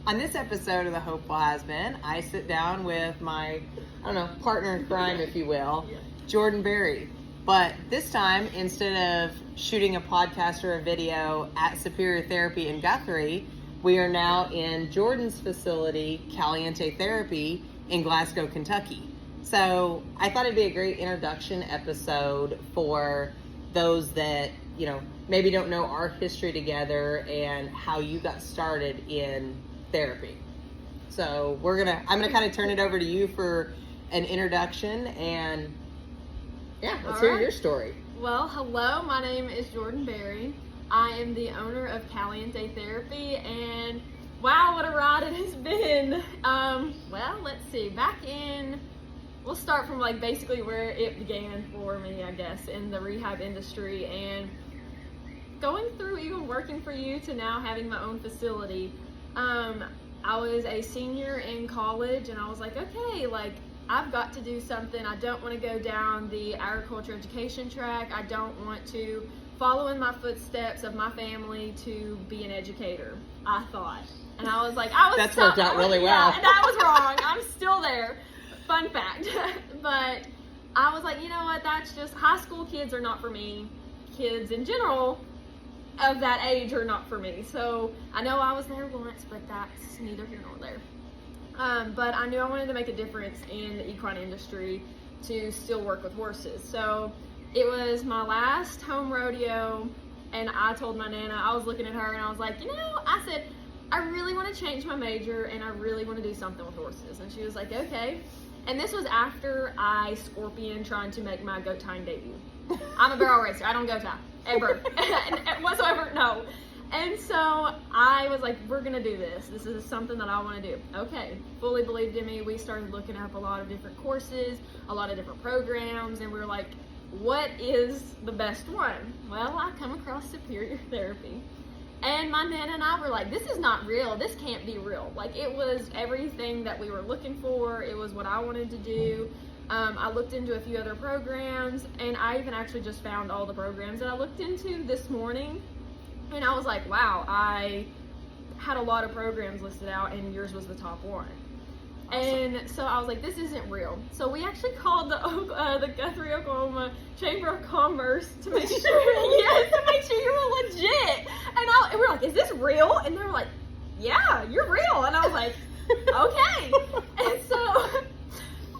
On this episode of The Hopeful Has-Been, I sit down with my, partner in crime, if you will, Jordan Berry. But this time, instead of shooting a podcast or a video at Superior Therapy in Guthrie, we are now in Jordan's facility, Caliente Therapy, in Glasgow, Kentucky. So I thought it'd be a great introduction episode for those that, maybe don't know our history together and how you got started in therapy. So I'm gonna kind of turn it over to you for an introduction, and let's hear your story. Well, hello, my name is Jordan Berry. I am the owner of Caliente Therapy, and wow, what a ride it has been. Well, let's see, we'll start from basically where it began for me, I guess, in the rehab industry, and going through even working for you to now having my own facility. I was a senior in college, and I was like, okay, I've got to do something. I don't want to go down the agriculture education track. I don't want to follow in my footsteps of my family to be an educator, I thought. And I was like, That's worked out really well. And I was wrong. I'm still there. Fun fact. But I was like, you know what? That's just, high school kids are not for me. Kids in general of that age are not for me. So I know I was there once, but that's neither here nor there. But I knew I wanted to make a difference in the equine industry to still work with horses. So it was my last home rodeo, and I told my Nana, I was looking at her and I was like, I said, I really want to change my major and I really want to do something with horses. And she was like, okay. And this was after I scorpion trying to make my goat tying debut. I'm a barrel racer. I don't go tie ever whatsoever. No. And so I was like, we're gonna do this. This is something that I want to do. Okay. Fully believed in me. We started looking up a lot of different courses, a lot of different programs, and we were like, what is the best one? Well, I come across Superior Therapy. And my Nana and I were like, this is not real. This can't be real. It was everything that we were looking for. It was what I wanted to do. I looked into a few other programs, and I even actually just found all the programs that I looked into this morning. And I was like, wow, I had a lot of programs listed out, and yours was the top one. Awesome. And so I was like, this isn't real. So we actually called the Guthrie, Oklahoma Chamber of Commerce to make sure, you were legit. And we're like, is this real? And they were like, yeah, you're real. And I was like, okay. And so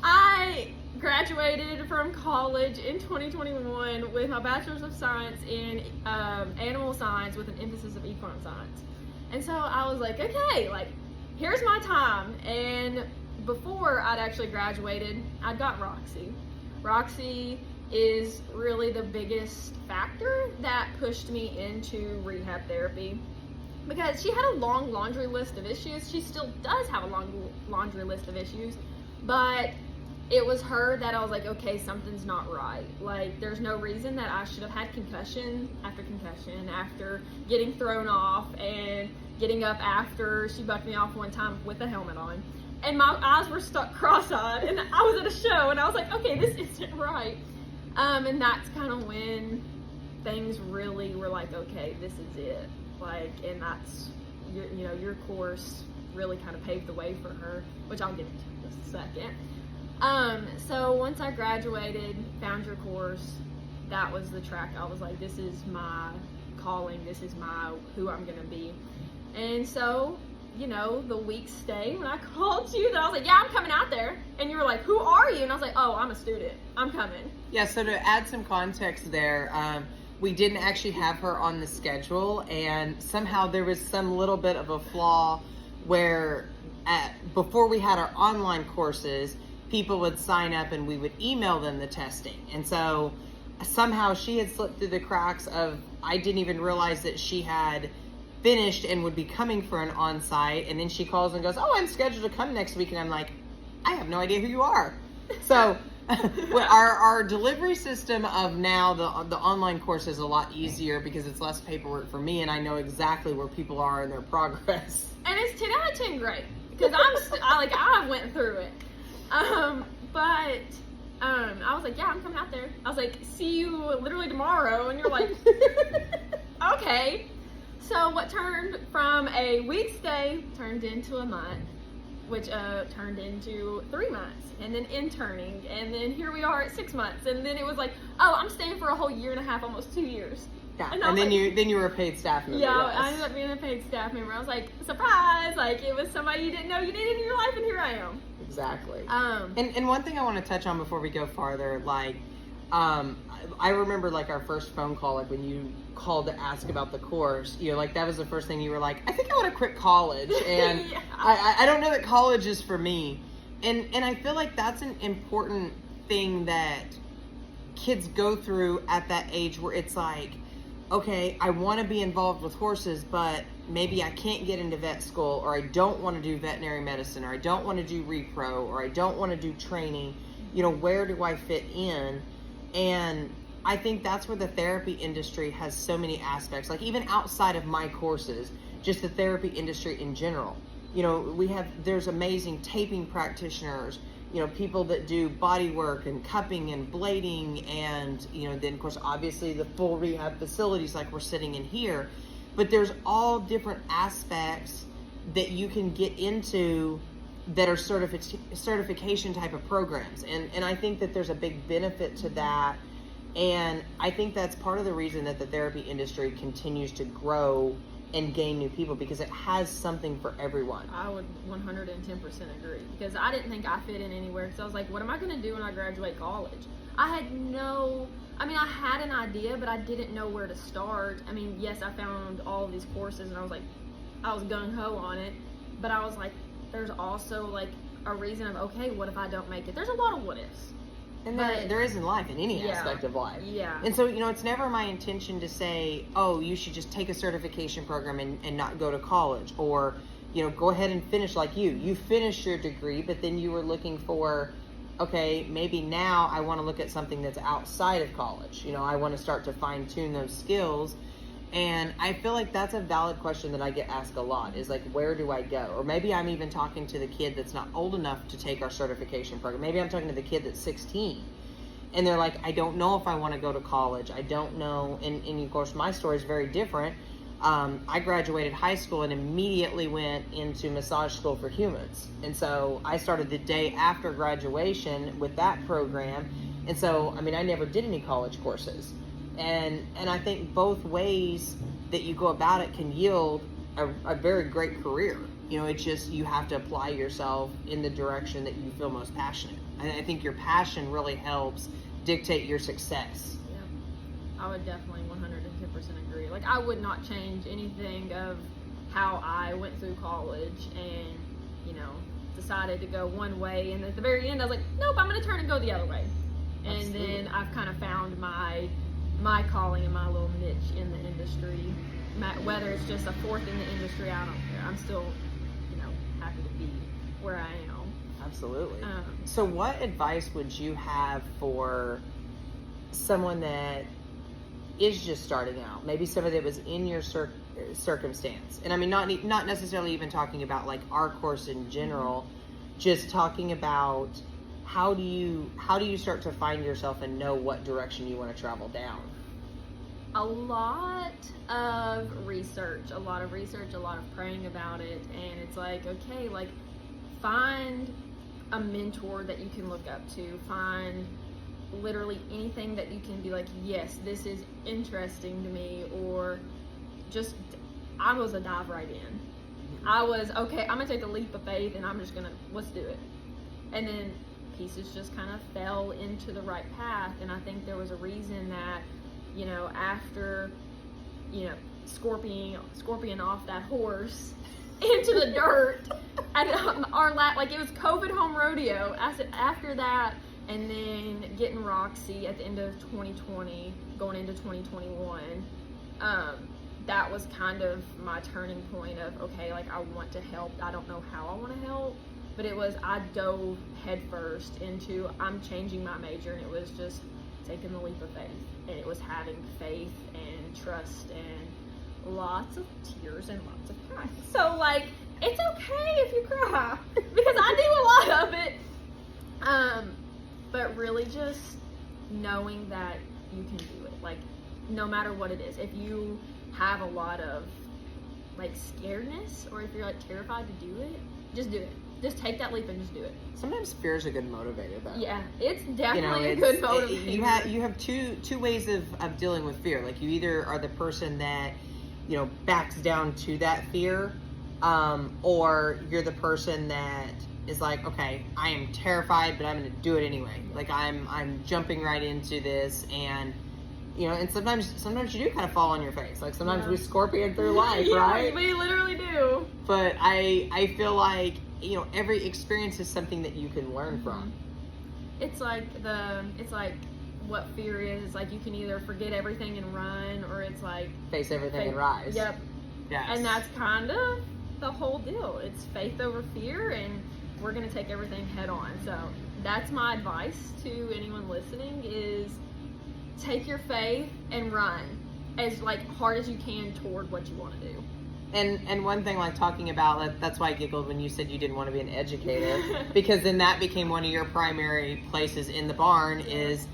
I graduated from college in 2021 with my Bachelor's of Science in Animal Science with an emphasis of equine science. And so I was like, okay, here's my time. And before I'd actually graduated, I got Roxy. Roxy is really the biggest factor that pushed me into rehab therapy, because she had a long laundry list of issues. She still does have a long laundry list of issues, but it was her that I was like, okay, something's not right. There's no reason that I should have had concussion after getting thrown off and getting up after she bucked me off one time with a helmet on. And my eyes were stuck cross-eyed, and I was at a show, and I was like, okay, this isn't right. And that's kind of when things really were like, okay, this is it. And that's, your course really kind of paved the way for her, which I'll get into in just a second. So once I graduated, found your course, that was the track. I was like, this is my calling. This is who I'm going to be. And so, the weeks stay when I called you, that I was like, yeah, I'm coming out there. And you were like, who are you? And I was like, oh, I'm a student. I'm coming. Yeah, so to add some context there, we didn't actually have her on the schedule, and somehow there was some little bit of a flaw where before we had our online courses, people would sign up and we would email them the testing. And so somehow she had slipped through the cracks of, I didn't even realize that she had finished and would be coming for an on-site. And then she calls and goes, oh, I'm scheduled to come next week. And I'm like, I have no idea who you are. So our delivery system of now, the online course is a lot easier because it's less paperwork for me, and I know exactly where people are in their progress. And it's 10 out of 10 great, because I went through it. But I was like, yeah, I'm coming out there. I was like, see you literally tomorrow. And you're like, okay. So what turned from a week's stay turned into a month, which turned into 3 months, and then interning, and then here we are at 6 months, and then it was like, oh, I'm staying for a whole year and a half, almost 2 years. Yeah, and then you were a paid staff member. Yeah, yes. I ended up being a paid staff member. I was like, surprise! Like, it was somebody you didn't know you needed in your life, and here I am. Exactly. And one thing I want to touch on before we go farther, like, I remember like our first phone call, like when you called to ask about the course, you know, like that was the first thing you were like, I think I want to quit college, and Yeah. I don't know that college is for me, and I feel like that's an important thing that kids go through at that age where it's like, okay, I want to be involved with horses, but maybe I can't get into vet school, or I don't want to do veterinary medicine, or I don't want to do repro, or I don't want to do training. You know, where do I fit in? And I think that's where the therapy industry has so many aspects, like even outside of my courses, just the therapy industry in general. You know, there's amazing taping practitioners, you know, people that do body work and cupping and blading, and, you know, then of course, obviously the full rehab facilities like we're sitting in here, but there's all different aspects that you can get into that are certification type of programs. And I think that there's a big benefit to that. And I think that's part of the reason that the therapy industry continues to grow and gain new people, because it has something for everyone. I would 110% agree, because I didn't think I fit in anywhere, because I was like, what am I going to do when I graduate college? I had an idea, but I didn't know where to start. I mean, yes, I found all of these courses, and I was gung-ho on it, but I was like, there's also like a reason of, okay, what if I don't make it? There's a lot of what ifs. And there is in life, in any aspect of life. Yeah. And so, you know, it's never my intention to say, oh, you should just take a certification program and not go to college, or, you know, go ahead and finish like you. You finished your degree, but then you were looking for, okay, maybe now I want to look at something that's outside of college. You know, I want to start to fine tune those skills. And I feel like that's a valid question that I get asked a lot, is like, where do I go? Or maybe I'm even talking to the kid that's not old enough to take our certification program. Maybe I'm talking to the kid that's 16. And they're like, I don't know if I want to go to college. I don't know. And of course, my story is very different. I graduated high school and immediately went into massage school for humans. And so I started the day after graduation with that program. And so, I mean, I never did any college courses. And I think both ways that you go about it can yield a very great career. You know, it's just, you have to apply yourself in the direction that you feel most passionate. And I think your passion really helps dictate your success. Yeah, I would definitely 110% agree. Like, I would not change anything of how I went through college and, you know, decided to go one way. And at the very end, I was like, nope, I'm going to turn and go the other way. And Absolutely. Then I've kind of found my calling and my little niche in the industry. Whether it's just a fourth in the industry, I don't care. I'm still, you know, happy to be where I am. Absolutely. So what advice would you have for someone that is just starting out? Maybe somebody that was in your circumstance. And I mean, not necessarily even talking about like our course in general, just talking about how do you start to find yourself and know what direction you want to travel down? A lot of research, a lot of praying about it. And it's like, okay, like, find a mentor that you can look up to. Find literally anything that you can be like, yes, this is interesting to me. Or just, I was a dive right in. I was, okay, I'm gonna take a leap of faith, and I'm just gonna, let's do it. And then pieces just kind of fell into the right path. And I think there was a reason that, you know, after, you know, scorpion off that horse into the dirt at our like, it was COVID home rodeo. I said, after that, and then getting Roxy at the end of 2020, going into 2021, that was kind of my turning point of, okay, like, I want to help. I don't know how I want to help, but it was, I dove headfirst into, I'm changing my major, and it was just taking the leap of faith. And it was having faith and trust and lots of tears and lots of crying. So, like, it's okay if you cry, because I do a lot of it. But really just knowing that you can do it. Like, no matter what it is. If you have a lot of like scaredness, or if you're like terrified to do it, just do it. Just take that leap and just do it. Sometimes fear is a good motivator, though. Yeah, it's definitely a good motivator. You have two ways of dealing with fear. Like, you either are the person that, backs down to that fear, or you're the person that is like, okay, I am terrified, but I'm going to do it anyway. Like, I'm jumping right into this, and and sometimes you do kind of fall on your face. Like, sometimes we scorpion through life, right? We literally do. But I feel like every experience is something that you can learn from. It's like what fear is. It's like you can either forget everything and run, or it's like face everything and rise. Yep. Yes. And that's kind of the whole deal. It's faith over fear, and we're gonna take everything head on. So that's my advice to anyone listening: is take your faith and run as hard as you can toward what you want to do. And one thing, like, talking about, that's why I giggled when you said you didn't want to be an educator, because then that became one of your primary places in the barn, is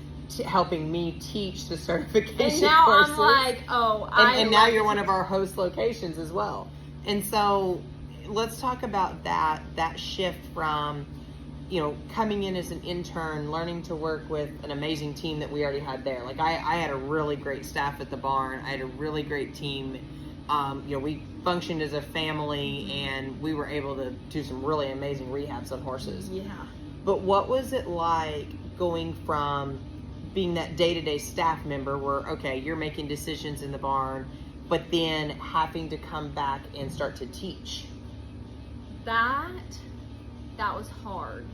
helping me teach the certification and now courses. I'm like, and now you're one of our host locations as well. And so let's talk about that shift from coming in as an intern, learning to work with an amazing team that we already had there. Like, I had a really great staff at the barn. I had a really great team. We functioned as a family, and we were able to do some really amazing rehabs on horses. Yeah. But what was it like going from being that day-to-day staff member where, okay, you're making decisions in the barn, but then having to come back and start to teach? That was hard.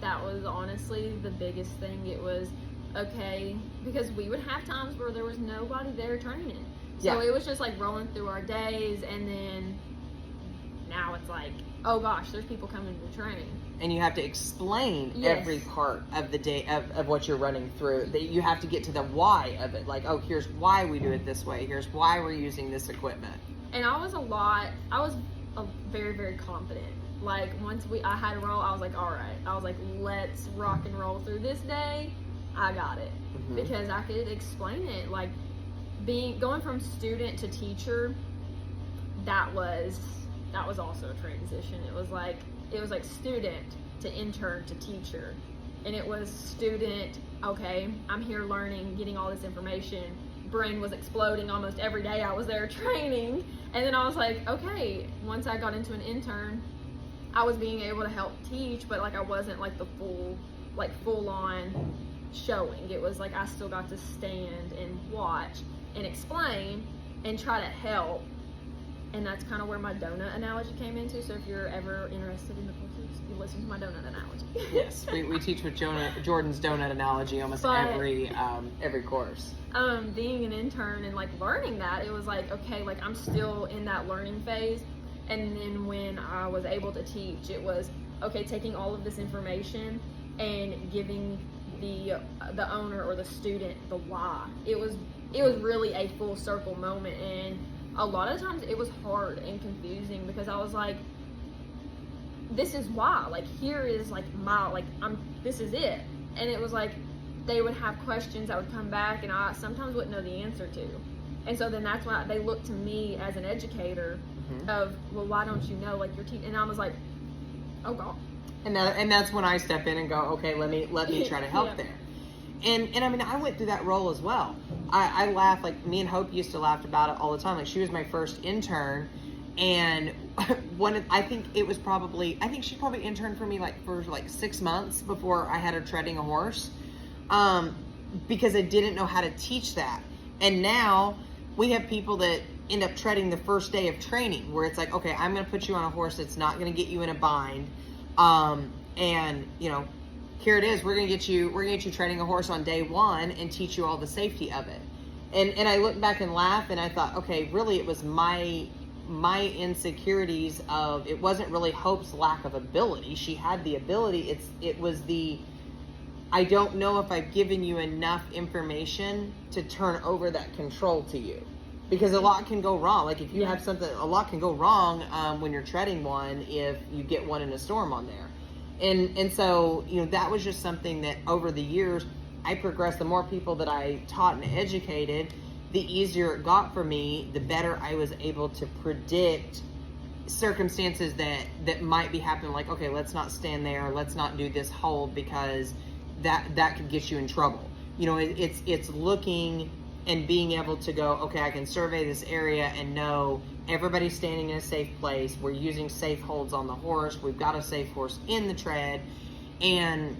That was honestly the biggest thing. It was, okay, because we would have times where there was nobody there training. So it was just like rolling through our days, and then now it's like, oh gosh, there's people coming to training. And you have to explain every part of the day of what you're running through. That you have to get to the why of it. Like, oh, here's why we do it this way. Here's why we're using this equipment. And I was very, very confident. Like, once I had a roll, I was like, all right. I was like, let's rock and roll through this day. I got it. Mm-hmm. Because I could explain it. Like, going from student to teacher, that was also a transition. It was like student to intern to teacher, and it was student, okay, I'm here learning, getting all this information, brain was exploding almost every day I was there training. And then I was like, okay, once I got into an intern, I was being able to help teach, but I wasn't the full on showing. It was I still got to stand and watch and explain and try to help. And that's kind of where my donut analogy came into. So if you're ever interested in the courses, you listen to my donut analogy. Yes, we teach with Jordan's donut analogy almost every course. Being an intern and learning that, it was okay, I'm still in that learning phase. And then when I was able to teach, it was okay, taking all of this information and giving the owner or the student the why. It was really a full circle moment, and a lot of times it was hard and confusing because I was like, this is why, here is this is it. And it was they would have questions that would come back and I sometimes wouldn't know the answer to. And so then that's when they looked to me as an educator of, well, why don't you know, you're teaching? And I was like, oh God. And that's when I step in and go, okay, let me try to help there. And I mean, I went through that role as well. I laugh, me and Hope used to laugh about it all the time. She was my first intern, and I think she probably interned for me for 6 months before I had her treading a horse, because I didn't know how to teach that. And now we have people that end up treading the first day of training, where it's okay, I'm going to put you on a horse that's not going to get you in a bind, and here it is. We're gonna get you treading a horse on day one and teach you all the safety of it. And I look back and laugh, and I thought, okay, really, it was my insecurities of, it wasn't really Hope's lack of ability. She had the ability. It was I don't know if I've given you enough information to turn over that control to you, because a lot can go wrong. If you have something, a lot can go wrong when you're treading one if you get one in a storm on there. And so, that was just something that over the years I progressed. The more people that I taught and educated, the easier it got for me, the better I was able to predict circumstances that might be happening. Like, okay, let's not stand there, let's not do this hold, because that could get you in trouble. You know, it's looking and being able to go, okay, I can survey this area and know everybody's standing in a safe place. We're using safe holds on the horse. We've got a safe horse in the tread. And,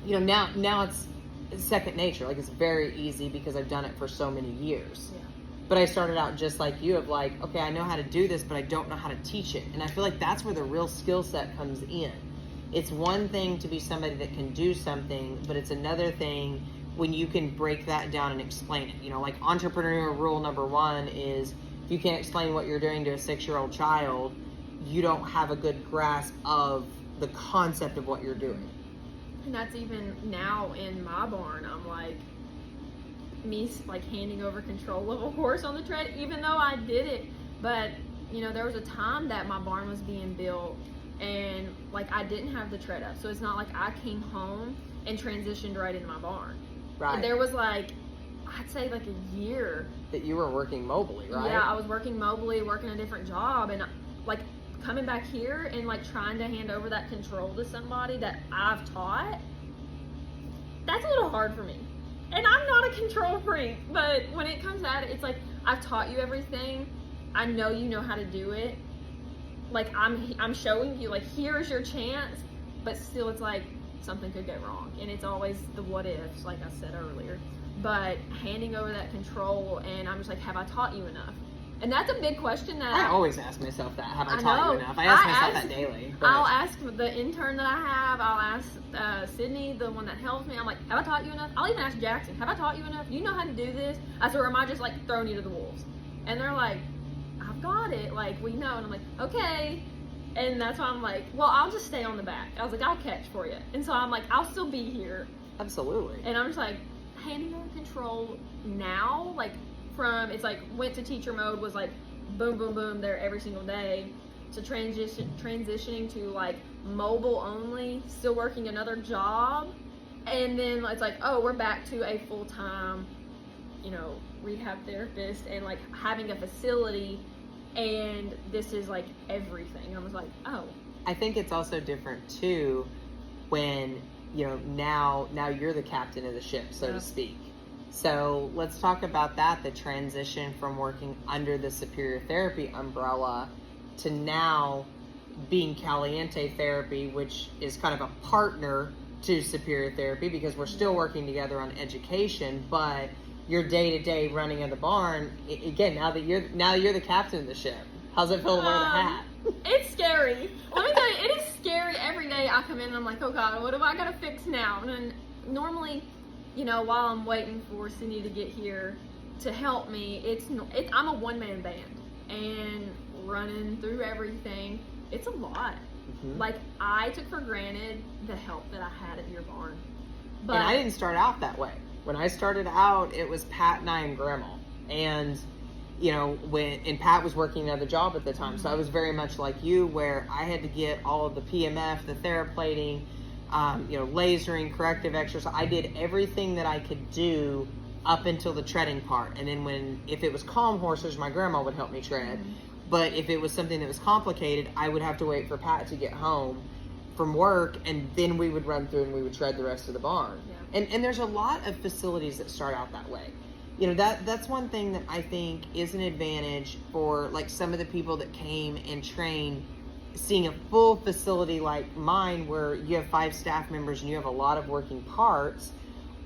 you know, now it's second nature. Like, it's very easy because I've done it for so many years. Yeah. But I started out just like you, of like, okay, I know how to do this, but I don't know how to teach it. And I feel like that's where the real skill set comes in. It's one thing to be somebody that can do something, but it's another thing when you can break that down and explain it. You know, like, entrepreneur rule number 1 is, if you can't explain what you're doing to a 6-year-old child, you don't have a good grasp of the concept of what you're doing. And that's even now in my barn. I'm like, me like handing over control of a horse on the tread, even though I did it. But, you know, there was a time that my barn was being built and like I didn't have the tread up. So it's not like I came home and transitioned right into my barn. Right. There was like, I'd say like a year that you were working mobily, right? Yeah, I was working mobily, working a different job, and like coming back here and like trying to hand over that control to somebody that I've taught. That's a little hard for me. And I'm not a control freak, but when it comes at it, it's like, I've taught you everything. I know you know how to do it. Like, I'm showing you, like, here's your chance, but still it's like something could go wrong. And it's always the what ifs, like I said earlier. But handing over that control, and I'm just like, have I taught you enough? And that's a big question that I always ask myself that. Have I taught you enough? I ask myself that daily. But I'll ask the intern that I have. I'll ask Sydney, the one that helps me. I'm like, have I taught you enough? I'll even ask Jackson, have I taught you enough? Do you know how to do this? I said, or am I just like throwing you to the wolves? And they're like, I've got it. Like, we know. And I'm like, okay. And that's why I'm like, well, I'll just stay on the back. I was like, I'll catch for you. And so I'm like, I'll still be here. Absolutely. And I'm just like, handing over control now, like, from, it's like, went to teacher mode, was like, boom, boom, boom, there every single day, to transitioning to like mobile only, still working another job, and then it's like, oh, we're back to a full-time, you know, rehab therapist, and like having a facility, and this is like everything. I was like, oh. I think it's also different too when, you know, now you're the captain of the ship, so to speak. So let's talk about that, the transition from working under the Superior Therapy umbrella to now being Caliente Therapy, which is kind of a partner to Superior Therapy, because we're still working together on education, but your day-to-day running of the barn, again, now you're the captain of the ship. How's it feel to wear the hat? It's scary. Let me tell you, it is scary. Every day I come in and I'm like, oh God, what am I gonna fix now? And normally, you know, while I'm waiting for Sydney to get here to help me, I'm a one-man band, and running through everything, it's a lot. Mm-hmm. Like, I took for granted the help that I had at your barn. But and I didn't start out that way. When I started out, it was Pat and I and Grandma. And, you know, and Pat was working another job at the time, so I was very much like you, where I had to get all of the PMF, the theraplating, you know, lasering, corrective exercise. I did everything that I could do up until the treading part. And then if it was calm horses, my grandma would help me tread. Mm-hmm. But if it was something that was complicated, I would have to wait for Pat to get home from work, and then we would run through and we would tread the rest of the barn. Yeah. And there's a lot of facilities that start out that way. You know, that's one thing that I think is an advantage for like some of the people that came and trained, seeing a full facility like mine where you have 5 staff members and you have a lot of working parts,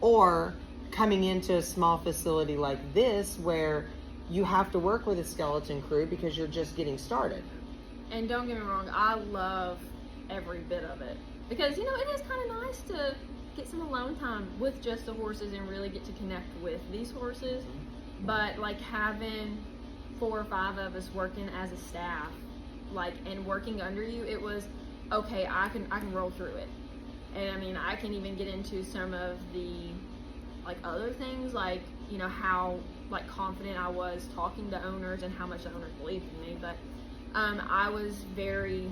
or coming into a small facility like this where you have to work with a skeleton crew because you're just getting started. And don't get me wrong, I love every bit of it, because, you know, it is kind of nice to get some alone time with just the horses and really get to connect with these horses. But like having 4 or 5 of us working as a staff, like, and working under you, it was okay, I can roll through it. And I mean, I can even get into some of the like other things, like, you know, how like confident I was talking to owners and how much the owners believed in me. But I was very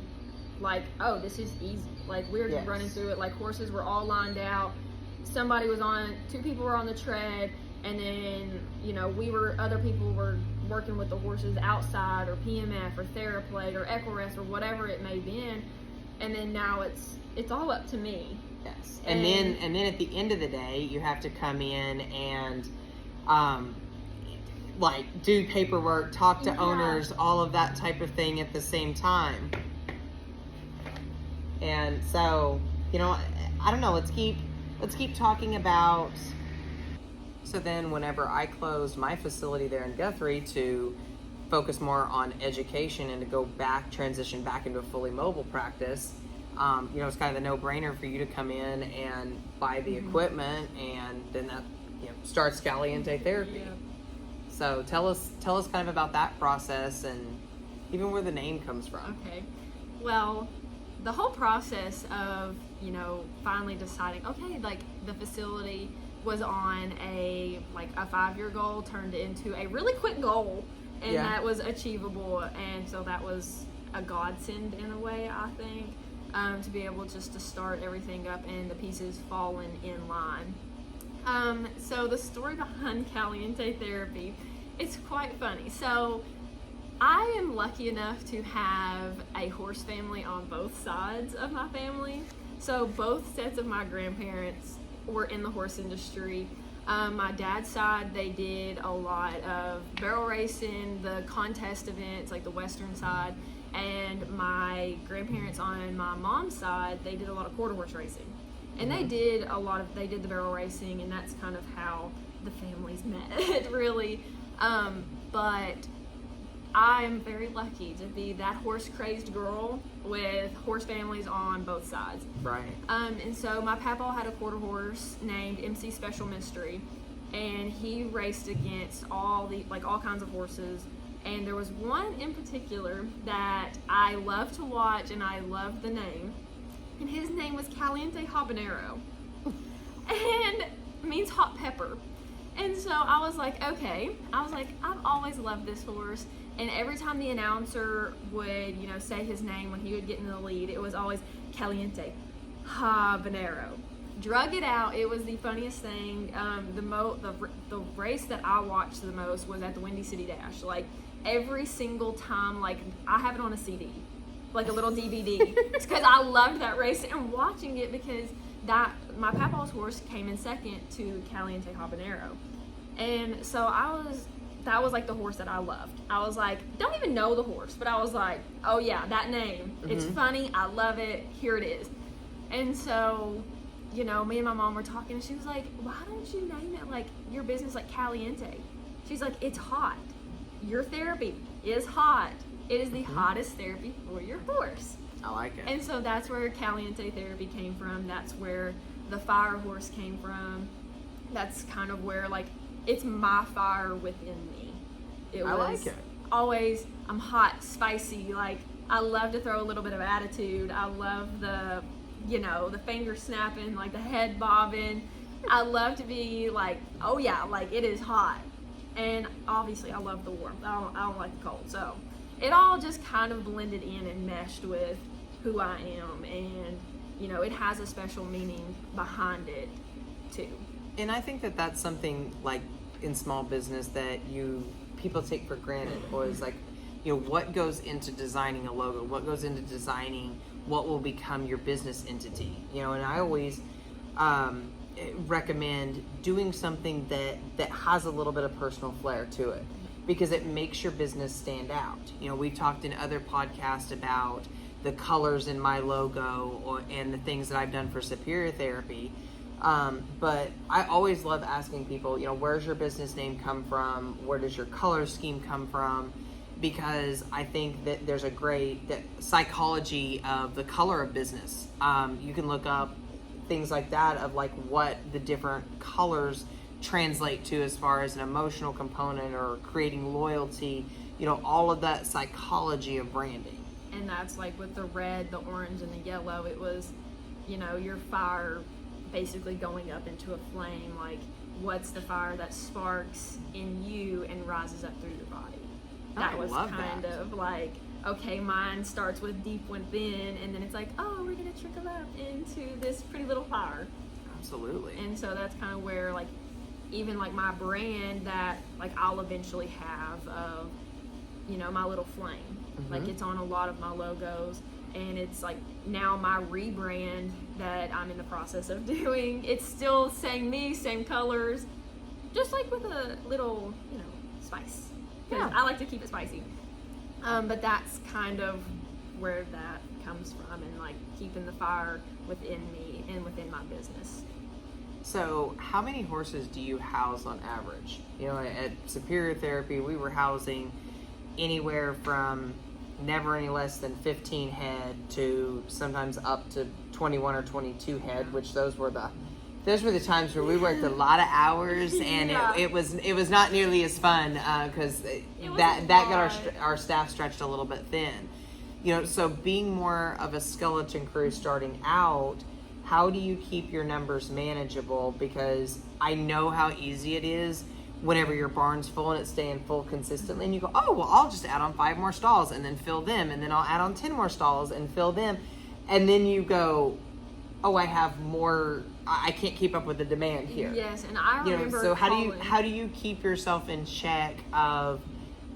like, oh, this is easy. Like, we were just running through it. Like, horses were all lined out. 2 people were on the tread, And then, other people were working with the horses outside, or PMF, or TheraPlate, or Equirest, or whatever it may be. And then now it's all up to me. Yes. And then at the end of the day, you have to come in and do paperwork, talk to owners, all of that type of thing at the same time. And so, I don't know, let's keep talking about. So then whenever I closed my facility there in Guthrie to focus more on education and to transition back into a fully mobile practice, it's kind of a no-brainer for you to come in and buy the equipment, and then that starts Caliente therapy. Yeah. So tell us kind of about that process and even where the name comes from. Okay. Well, the whole process of, finally deciding, okay, like the facility was on a 5-year goal, turned into a really quick goal, and that was achievable. And so that was a godsend in a way, I think, to be able just to start everything up and the pieces falling in line. So the story behind Caliente therapy, it's quite funny. So I am lucky enough to have a horse family on both sides of my family. So both sets of my grandparents were in the horse industry. My dad's side, they did a lot of barrel racing, the contest events, like the western side. And my grandparents on my mom's side, they did a lot of quarter horse racing. And they did the barrel racing, and that's kind of how the families met, really. But I'm very lucky to be that horse-crazed girl with horse families on both sides. Right. And so my papa had a quarter horse named MC Special Mystery, and he raced against all kinds of horses. And there was one in particular that I love to watch, and I love the name. And his name was Caliente Habanero, and it means hot pepper. And so I was like, okay. I've always loved this horse. And every time the announcer would, say his name when he would get in the lead, it was always Caliente Habanero. Drug it out. It was the funniest thing. The race that I watched the most was at the Windy City Dash. Like every single time, I have it on a CD, like a little DVD, because I loved that race and watching it, because my papa's horse came in second to Caliente Habanero, and so that was like the horse that I loved. I was like, don't even know the horse, but I was like, oh yeah, that name. It's funny. I love it. Here it is. And so, me and my mom were talking, and she was like, why don't you name it like your business, like Caliente? She's like, it's hot. Your therapy is hot. It is the hottest therapy for your horse. I like it. And so that's where Caliente therapy came from. That's where the fire horse came from. That's kind of where, it's my fire within me. I like it. Always, I'm hot, spicy. I love to throw a little bit of attitude. I love the finger snapping, the head bobbing. I love to be oh yeah, it is hot. And obviously I love the warmth. I don't like the cold. So it all just kind of blended in and meshed with who I am. And, it has a special meaning behind it too. And I think that that's something in small business that people take for granted, or is what goes into designing a logo, what goes into designing what will become your business entity, and I always recommend doing something that has a little bit of personal flair to it, because it makes your business stand out. We've talked in other podcasts about the colors in my logo and the things that I've done for Superior Therapy. But I always love asking people, where's your business name come from? Where does your color scheme come from? Because I think that there's a great psychology of the color of business. You can look up things like that of what the different colors translate to as far as an emotional component or creating loyalty, all of that psychology of branding. And that's with the red, the orange, and the yellow, it was, your fire basically going up into a flame. What's the fire that sparks in you and rises up through your body? That was kind of okay, mine starts with deep within, and then it's oh, we're gonna trickle up into this pretty little fire. Absolutely. And so that's kind of where even like my brand that like I'll eventually have of, you know, my little flame. Like it's on a lot of my logos, and it's like now my rebrand that I'm in the process of doing. It's still same me, same colors, just like with a little, you know, spice. Because I like to keep it spicy. But that's kind of where that comes from, and like keeping the fire within me and within my business. So how many horses do you house on average? You know, at Superior Therapy, we were housing anywhere from never any less than 15 head to sometimes up to 21 or 22 head, which those were the times where we worked a lot of hours, and it was not nearly as fun because that got our staff stretched a little bit thin. You know, so being more of a skeleton crew starting out, how do you keep your numbers manageable? Because I know how easy it is whenever your barn's full and it's staying full consistently, and you go, oh, well, I'll just add on 5 more stalls and then fill them, and then I'll add on 10 more stalls and fill them. And then you go, oh, I have more, I can't keep up with the demand here. Yes, and I remember so how do you keep yourself in check of,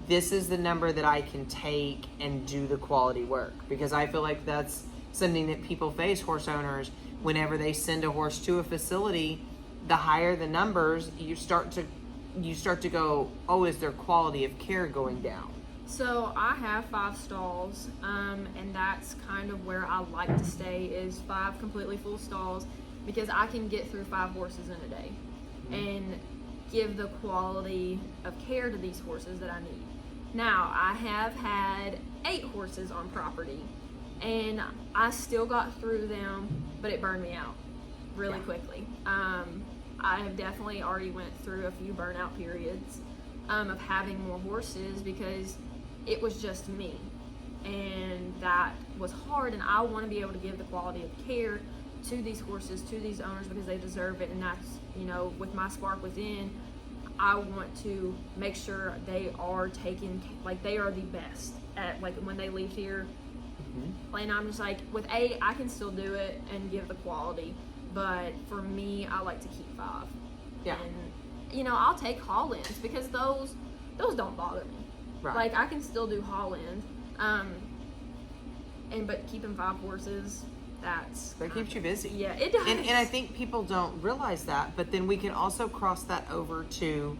this is the number that I can take and do the quality work? Because I feel like that's something that people face, horse owners, whenever they send a horse to a facility. The higher the numbers, you start to go, oh, is their quality of care going down? So I have 5 stalls, and that's kind of where I like to stay, is 5 completely full stalls, because I can get through 5 horses in a day and give the quality of care to these horses that I need. Now, I have had 8 horses on property, and I still got through them, but it burned me out really quickly. I have definitely already went through a few burnout periods of having more horses, because it was just me, and that was hard, and I want to be able to give the quality of care to these horses, to these owners, because they deserve it. And that's, you know, with my Spark Within, I want to make sure they are taken, like they are the best at, like when they leave here. And I'm just like, with 8, I can still do it and give the quality, but for me, I like to keep 5. Yeah. And, you know, I'll take Hollands, because those don't bother me. Right. Like, I can still do Holland, but keeping 5 horses, that keeps you busy. Yeah, it does. And I think people don't realize that, but then we can also cross that over to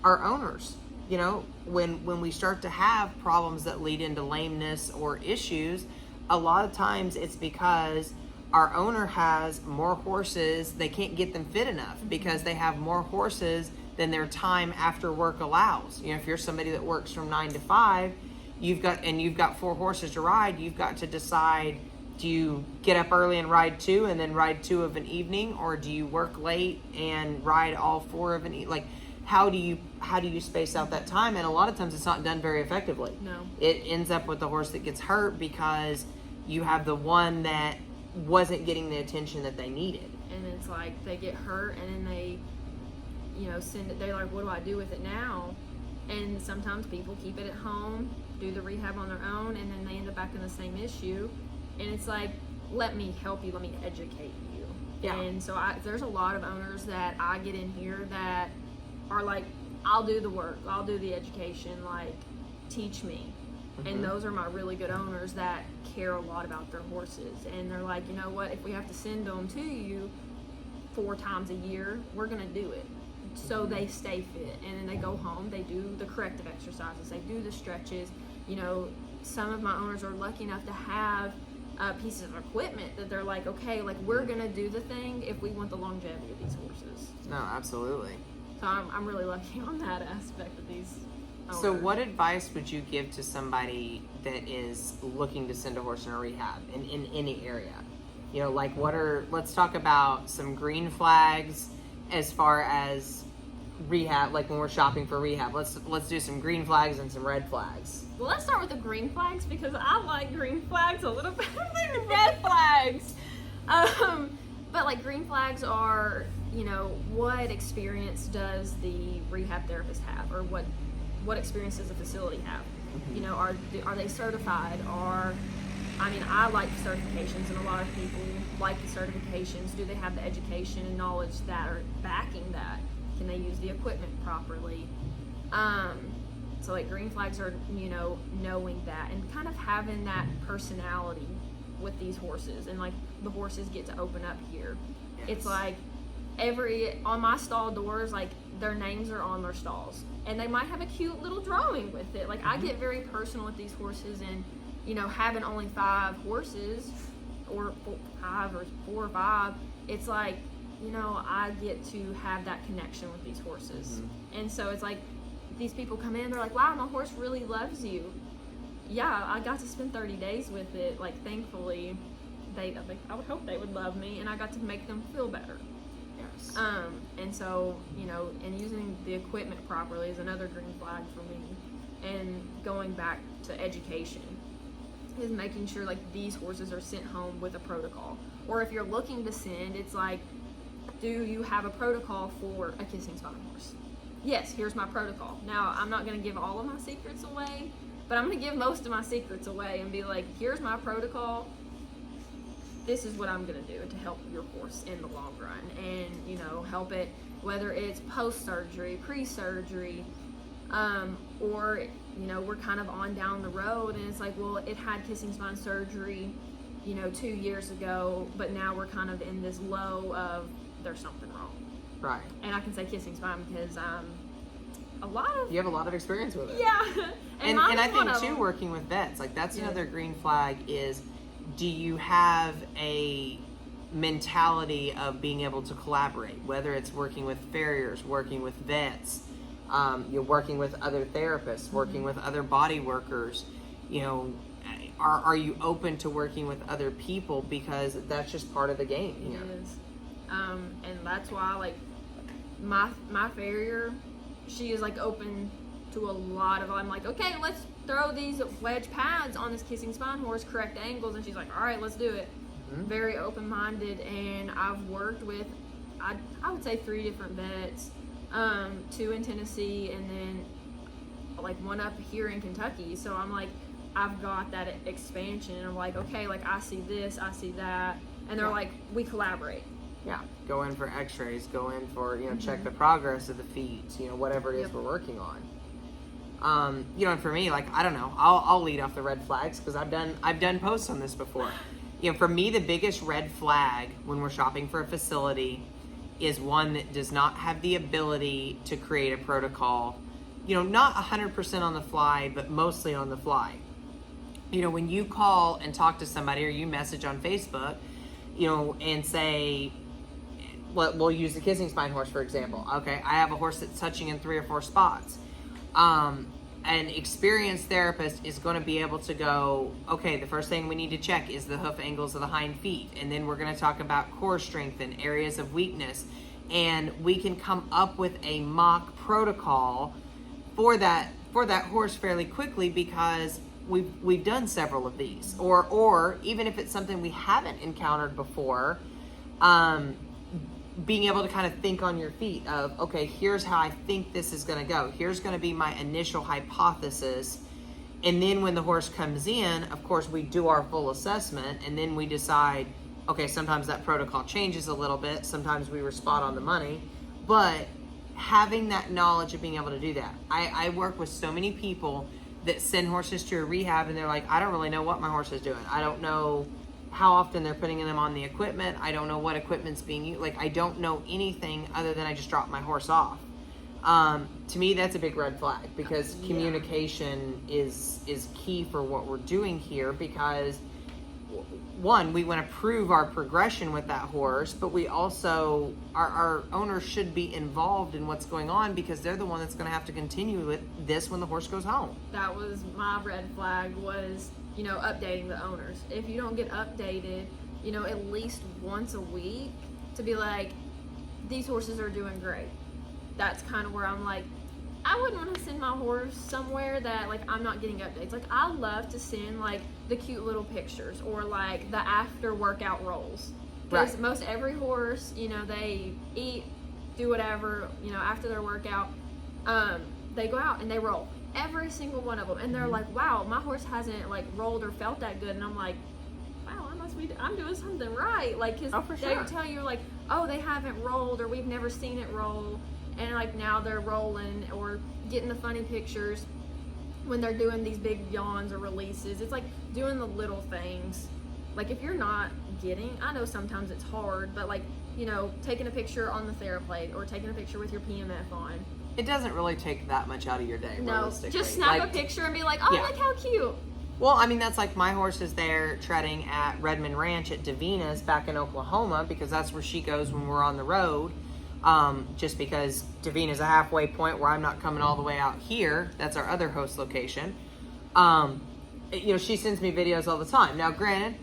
our owners. You know, when we start to have problems that lead into lameness or issues, a lot of times it's because our owner has more horses. They can't get them fit enough because they have more horses than their time after work allows. You know, if you're somebody that works from 9 to 5, you've got 4 horses to ride, you've got to decide, do you get up early and ride 2 and then ride 2 of an evening, or do you work late and ride all 4 of an evening? Like, how do you space out that time? And a lot of times it's not done very effectively. No. It ends up with the horse that gets hurt because you have the one that wasn't getting the attention that they needed. And it's like they get hurt, and then they, you know, send it. They're like, what do I do with it now? And sometimes people keep it at home, do the rehab on their own, and then they end up back in the same issue. And it's like, let me help you, let me educate you. Yeah. And so there's a lot of owners that I get in here that are like, I'll do the work, I'll do the education, like, teach me. And those are my really good owners that care a lot about their horses. And they're like, you know what, if we have to send them to you 4 times a year, we're going to do it. So they stay fit. And then they go home, they do the corrective exercises, they do the stretches. You know, some of my owners are lucky enough to have pieces of equipment that they're like, okay, like, we're going to do the thing if we want the longevity of these horses. No, absolutely. So I'm really lucky on that aspect of these owners. So what advice would you give to somebody that is looking to send a horse in a rehab in any area? You know, like, let's talk about some green flags as far as rehab, like when we're shopping for rehab. Let's do some green flags and some red flags. Well, let's start with the green flags, because I like green flags a little better than red flags. But like, green flags are, you know, what experience does the rehab therapist have, or what experience does the facility have? You know, are they certified? I like certifications, and a lot of people like the certifications. Do they have the education and knowledge that are backing that? Can they use the equipment properly? So like green flags are, knowing that and kind of having that personality with these horses, and like the horses get to open up here. Yes. It's like on my stall doors, like their names are on their stalls, and they might have a cute little drawing with it. Like I get very personal with these horses, and having only 5 horses or 4 or 5, it's like, I get to have that connection with these horses. And so it's like these people come in, they're like, wow, my horse really loves you. Yeah, I got to spend 30 days with it. Like, thankfully, I would hope they would love me, and I got to make them feel better. Yes. And so, and using the equipment properly is another green flag for me. And going back to education is making sure like these horses are sent home with a protocol. Or if you're looking to send, it's like, do you have a protocol for a kissing spine horse? Yes, here's my protocol. Now, I'm not going to give all of my secrets away, but I'm going to give most of my secrets away and be like, here's my protocol. This is what I'm going to do to help your horse in the long run, and, help it, whether it's post-surgery, pre-surgery, or, we're kind of on down the road, and it's like, well, it had kissing spine surgery, 2 years ago, but now we're kind of in this low of there's something wrong. Right. And I can say kissing spine because you have a lot of experience with it. Yeah. And I think too, working with vets, like that's another green flag is, do you have a mentality of being able to collaborate, whether it's working with farriers, working with vets, you're working with other therapists, working with other body workers, are you open to working with other people, because that's just part of the game here. It is. And that's why, like, my farrier, she is like open to a lot of, I'm like, okay, let's throw these wedge pads on this kissing spine horse, correct angles, and she's like, all right, let's do it. Very open-minded. And I've worked with, I would say 3 different vets, 2 in Tennessee, and then like 1 up here in Kentucky. So I'm like, I've got that expansion, and I'm like, okay, like I see this, I see that, and they're like, we collaborate. Yeah, go in for x-rays, go in for, check the progress of the feet, whatever it is we're working on. And for me, like, I don't know, I'll lead off the red flags, because I've done posts on this before. For me, the biggest red flag when we're shopping for a facility is one that does not have the ability to create a protocol, not 100% on the fly, but mostly on the fly. When you call and talk to somebody, or you message on Facebook, and say, we'll use the kissing spine horse, for example. Okay, I have a horse that's touching in 3 or 4 spots. An experienced therapist is going to be able to go, okay, the first thing we need to check is the hoof angles of the hind feet. And then we're going to talk about core strength and areas of weakness. And we can come up with a mock protocol for that horse fairly quickly, because we've done several of these. Or even if it's something we haven't encountered before, being able to kind of think on your feet of, okay, here's how I think this is going to go. Here's going to be my initial hypothesis. And then when the horse comes in, of course, we do our full assessment, and then we decide, okay, sometimes that protocol changes a little bit. Sometimes we were spot on the money. But having that knowledge of being able to do that. I work with so many people that send horses to a rehab, and they're like, I don't really know what my horse is doing. I don't know how often they're putting them on the equipment. I don't know what equipment's being used. Like, I don't know anything other than I just dropped my horse off. To me, that's a big red flag, because communication is key for what we're doing here, because one, we want to prove our progression with that horse, but we also, our owners should be involved in what's going on, because they're the one that's going to have to continue with this when the horse goes home. That was my red flag, was updating the owners. If you don't get updated, at least once a week, to be like, these horses are doing great. That's kind of where I'm like, I wouldn't want to send my horse somewhere that, like, I'm not getting updates. Like, I love to send, like, the cute little pictures, or, like, the after workout rolls. Because most every horse, they eat, do whatever, after their workout, they go out and they roll. Every single one of them. And they're like, wow, my horse hasn't, like, rolled or felt that good. And I'm like, wow, I'm doing something right. Like, because they tell you, like, oh, they haven't rolled, or we've never seen it roll. and like now they're rolling or getting the funny pictures when they're doing these big yawns or releases. It's like doing the little things. Like if you're not getting, I know sometimes it's hard, but like, you know, taking a picture on the TheraPlate or taking a picture with your PMF on. It doesn't really take that much out of your day, No, realistically. just snap Like, a picture and be like, oh, yeah. look how cute. Well, I mean, that's like my horse is there treading at Redmond Ranch at Davina's back in Oklahoma, because that's where she goes when we're on the road. Just because Davina's a halfway point where I'm not coming all the way out here. That's our other host location. You know, she sends me videos all the time. Now, granted,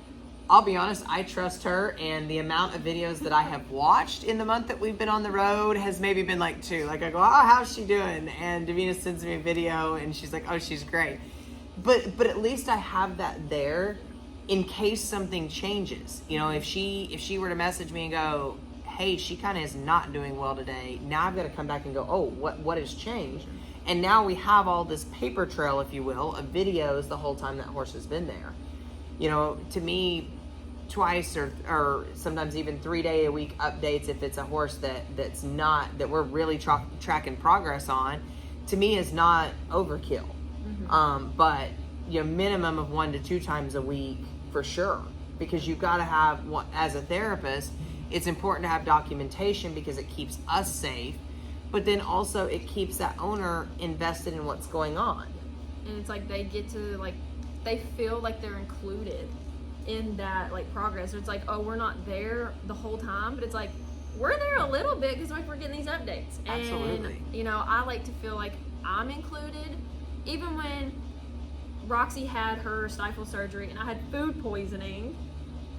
I'll be honest, I trust her, and the amount of videos that I have watched in the month that we've been on the road has maybe been like 2. Like I go, oh, how's she doing? And Davina sends me a video and she's like, oh, she's great. But at least I have that there in case something changes. You know, if she were to message me and go, hey, she kind of is not doing well today, now I've got to come back and go, oh, what has changed? And now we have all this paper trail, if you will, of videos the whole time that horse has been there. You know, to me, twice or sometimes even 3-day-a-week updates, if it's a horse that's not, that we're really tracking progress on, to me is not overkill. But you know, minimum of 1 to 2 times a week for sure, because you've got to have, as a therapist, it's important to have documentation because it keeps us safe, but then also it keeps that owner invested in what's going on. And it's like they get to, like, they feel like they're included in that, like, progress. It's like, oh, we're not there the whole time, but it's like we're there a little bit because like we're getting these updates. Absolutely. And you know, I like to feel like I'm included. Even when Roxy had her stifle surgery and I had food poisoning,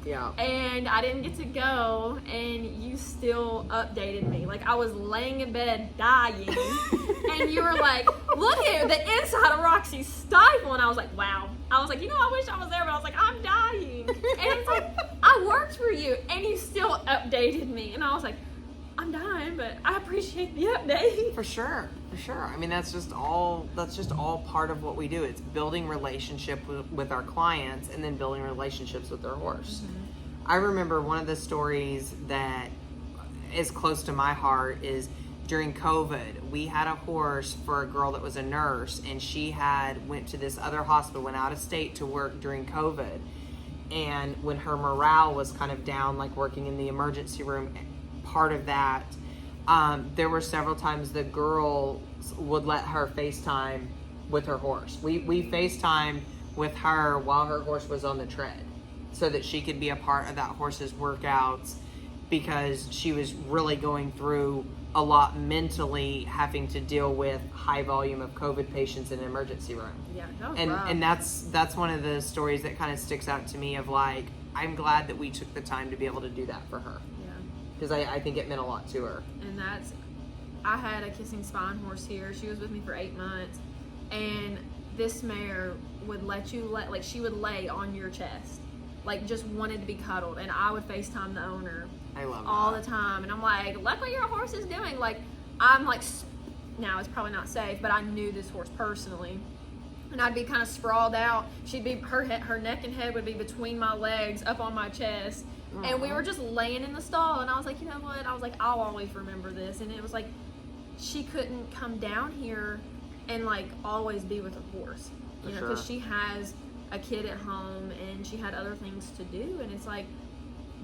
Yeah. and I didn't get to go, and you still updated me. Like, I was laying in bed dying, and you were like, look at the inside of Roxy's stifle, and I was like, wow. I was like, you know, I wish I was there, but I was like, I'm dying. And it's like, I worked for you, and you still updated me, and I was like, I'm dying, but I appreciate the update. For sure. I mean, that's just all part of what we do. It's building relationship with our clients and then building relationships with their horse. Mm-hmm. I remember one of the stories that is close to my heart is during COVID. We had a horse for a girl that was a nurse, and she went to this other hospital, went out of state to work during COVID. And when her morale was kind of down, like working in the emergency room, part of that, there were several times the girl would let her FaceTime with her horse. We FaceTimed with her while her horse was on the tread so that she could be a part of that horse's workouts, because she was really going through a lot mentally, having to deal with high volume of COVID patients in an emergency room. Yeah, that was and rough. and that's one of the stories that kind of sticks out to me of like, I'm glad that we took the time to be able to do that for her. Because I think it meant a lot to her. And I had a kissing spine horse here. She was with me for 8 months. And this mare would she would lay on your chest. Like, just wanted to be cuddled. And I would FaceTime the owner. I love all that. the time. And I'm like, look what your horse is doing. Like, I'm like, now it's probably not safe, but I knew this horse personally. And I'd be kind of sprawled out. She'd be, her neck and head would be between my legs, up on my chest. And we were just laying in the stall, and I was like, you know what? I was like, I'll always remember this. And it was like, she couldn't come down here and like always be with her horse, you know, because she has a kid at home and she had other things to do. And it's like,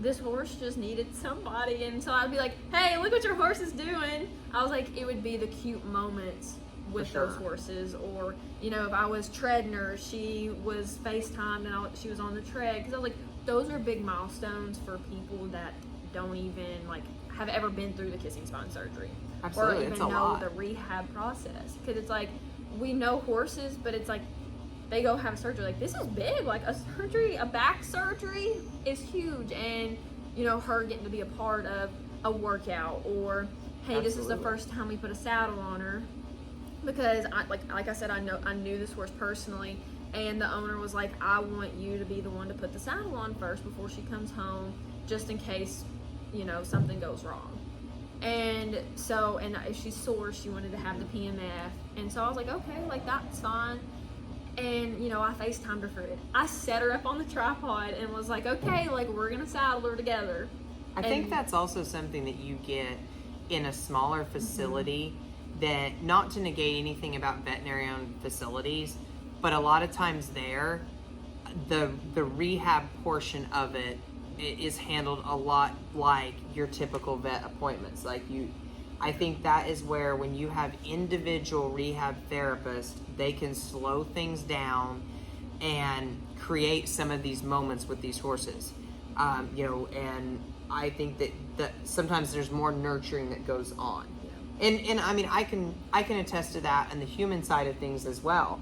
this horse just needed somebody. And so I'd be like, hey, look what your horse is doing. I was like, it would be the cute moments with those horses. Or, you know, if I was treading her, she was FaceTimed and she was on the tread, because I was like, those are big milestones for people that don't even like have ever been through the kissing spine surgery. Absolutely. Or even know the rehab process. Because it's like, we know horses, but it's like they go have surgery. Like, this is big. Like, a back surgery is huge. And, you know, her getting to be a part of a workout, or hey, this is the first time we put a saddle on her. Because like I said, I knew this horse personally. And the owner was like, I want you to be the one to put the saddle on first before she comes home, just in case, you know, something goes wrong. And so, and if she's sore, she wanted to have the PMF. And so I was like, okay, like, that's fine. And, you know, I FaceTimed her for it. I set her up on the tripod and was like, okay, like, we're going to saddle her together. I think that's also something that you get in a smaller facility, that, not to negate anything about veterinary-owned facilities, but a lot of times there, the rehab portion of it is handled a lot like your typical vet appointments. I think that is where, when you have individual rehab therapists, they can slow things down and create some of these moments with these horses. And I think that sometimes there's more nurturing that goes on. And I mean, I can attest to that on the human side of things as well.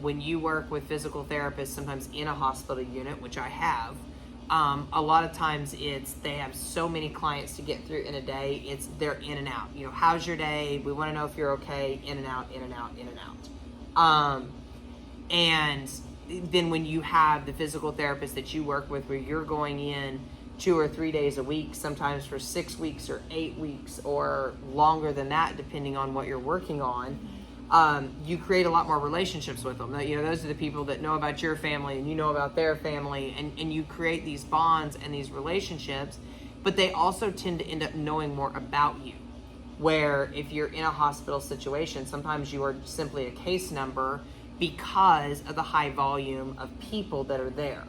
When you work with physical therapists, sometimes in a hospital unit, which I have, a lot of times they have so many clients to get through in a day. They're in and out. How's your day? We want to know if you're okay. In and out, in and out, in and out. And then when you have the physical therapist that you work with, where you're going in 2 or 3 days a week, sometimes for 6 weeks or 8 weeks or longer than that, depending on what you're working on, you create a lot more relationships with them. Those are the people that know about your family and you know about their family, and you create these bonds and these relationships, but they also tend to end up knowing more about you. Where if you're in a hospital situation, sometimes you are simply a case number because of the high volume of people that are there.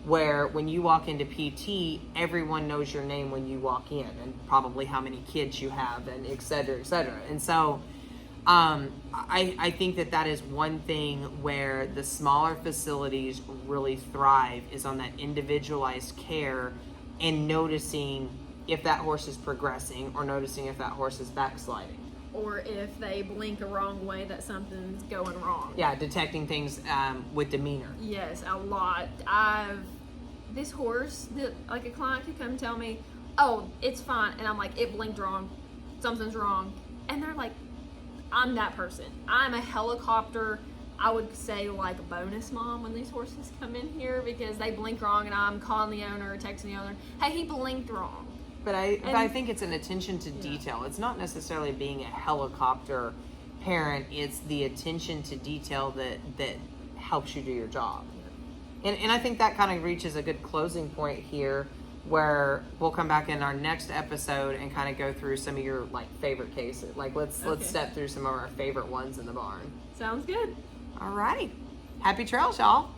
Where when you walk into PT, everyone knows your name when you walk in, and probably how many kids you have, and et cetera, et cetera. And so I think that is one thing where the smaller facilities really thrive, is on that individualized care and noticing if that horse is progressing, or noticing if that horse is backsliding. Or if they blink a wrong way, that something's going wrong. Yeah, detecting things with demeanor. Yes, a lot. This horse, like a client could come tell me, oh, it's fine. And I'm like, it blinked wrong. Something's wrong. And they're like, I'm that person. I'm a helicopter, I would say, like a bonus mom when these horses come in here, because they blink wrong and I'm calling the owner or texting the owner, hey, he blinked wrong. But I think it's an attention to detail. It's not necessarily being a helicopter parent. It's the attention to detail that helps you do your job. And I think that kind of reaches a good closing point here, where we'll come back in our next episode and kind of go through some of your favorite cases. Let's step through some of our favorite ones in the barn. Sounds good. All right. Happy trails, y'all.